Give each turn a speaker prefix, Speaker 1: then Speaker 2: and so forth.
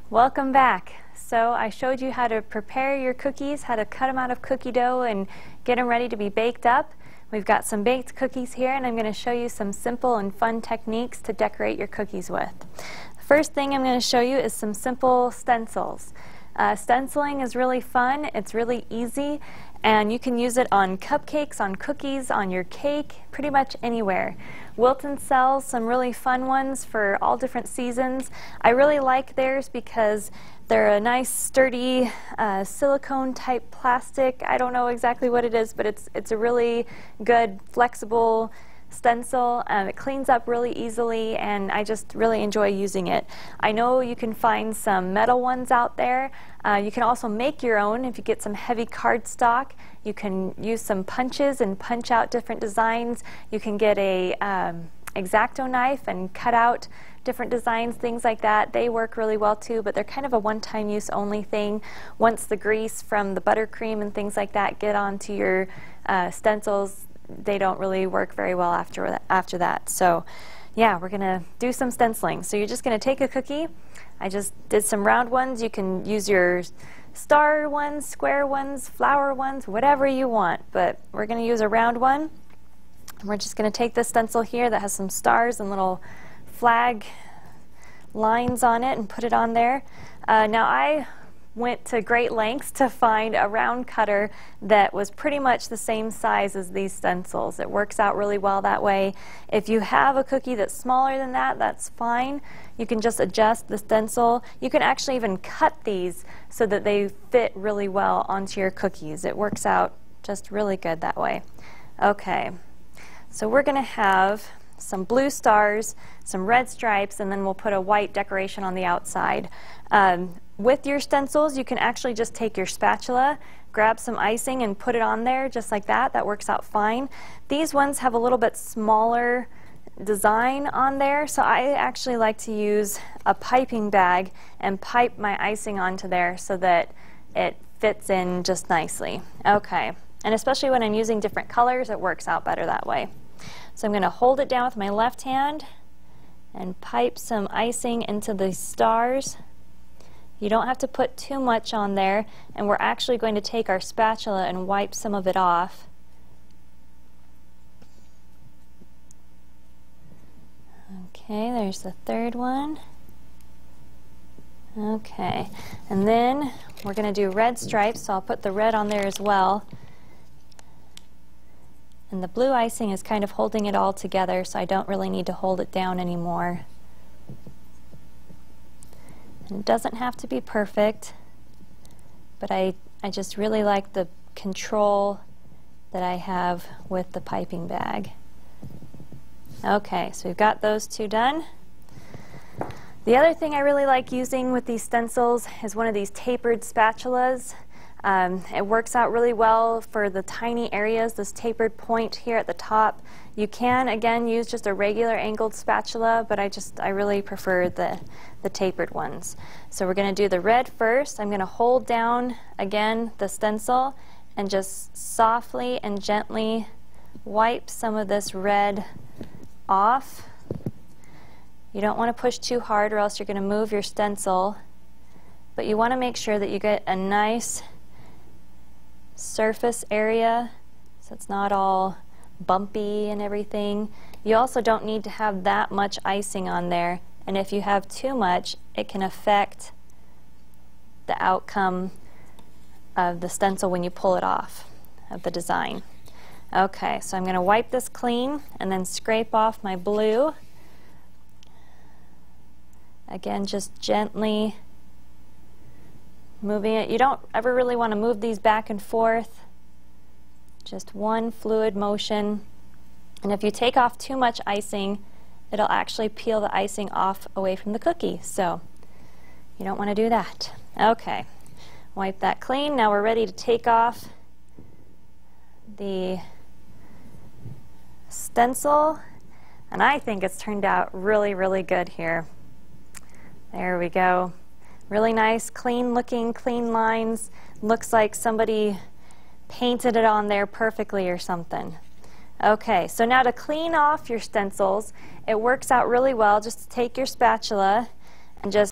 Speaker 1: Welcome back. So I showed you how to prepare your cookies, how to cut them out of cookie dough and get them ready to be baked up. We've got some baked cookies here, and I'm going to show you some simple and fun techniques to decorate your cookies with. The first thing I'm going to show you is some simple stencils. Stenciling is really fun, it's really easy, and you can use it on cupcakes, on cookies, on your cake, pretty much anywhere. Wilton sells some really fun ones for all different seasons. I really like theirs because they're a nice sturdy silicone type plastic. I don't know exactly what it is, but it's a really good flexible stencil. It cleans up really easily, and I just really enjoy using it. I know you can find some metal ones out there. You can also make your own if you get some heavy cardstock. You can use some punches and punch out different designs. You can get a X-Acto knife and cut out different designs, things like that. They work really well too, but they're kind of a one-time use only thing. Once the grease from the buttercream and things like that get onto your stencils, they don't really work very well after that. So yeah, we're gonna do some stenciling. So you're just gonna take a cookie. I just did some round ones. You can use your star ones, square ones, flower ones, whatever you want, but we're gonna use a round one. We're just gonna take this stencil here that has some stars and little flag lines on it and put it on there. Now I went to great lengths to find a round cutter that was pretty much the same size as these stencils. It works out really well that way. If you have a cookie that's smaller than that, that's fine. You can just adjust the stencil. You can actually even cut these so that they fit really well onto your cookies. It works out just really good that way. Okay, so we're going to have some blue stars, some red stripes, and then we'll put a white decoration on the outside. With your stencils, you can actually just take your spatula, grab some icing, and put it on there just like that. That works out fine. These ones have a little bit smaller design on there, so I actually like to use a piping bag and pipe my icing onto there so that it fits in just nicely. Okay, and especially when I'm using different colors, it works out better that way. So I'm going to hold it down with my left hand and pipe some icing into the stars. You don't have to put too much on there, and we're actually going to take our spatula and wipe some of it off. Okay, there's the third one. Okay, and then we're going to do red stripes, so I'll put the red on there as well. And the blue icing is kind of holding it all together, so I don't really need to hold it down anymore. And it doesn't have to be perfect, but I just really like the control that I have with the piping bag. Okay, so we've got those two done. The other thing I really like using with these stencils is one of these tapered spatulas. It works out really well for the tiny areas, this tapered point here at the top. You can, again, use just a regular angled spatula, but I really prefer the tapered ones. So we're going to do the red first. I'm going to hold down, again, the stencil and just softly and gently wipe some of this red off. You don't want to push too hard or else you're going to move your stencil, but you want to make sure that you get a nice surface area so it's not all bumpy and everything. You also don't need to have that much icing on there, and if you have too much, it can affect the outcome of the stencil when you pull it off of the design. Okay, so I'm going to wipe this clean and then scrape off my blue. Again, just gently moving it. You don't ever really want to move these back and forth. Just one fluid motion. And if you take off too much icing, it'll actually peel the icing off away from the cookie. So you don't want to do that. Okay, wipe that clean. Now we're ready to take off the stencil. And I think it's turned out really, really good here. There we go. Really nice, clean looking, clean lines. Looks like somebody painted it on there perfectly or something. Okay, so now to clean off your stencils, it works out really well just to take your spatula and just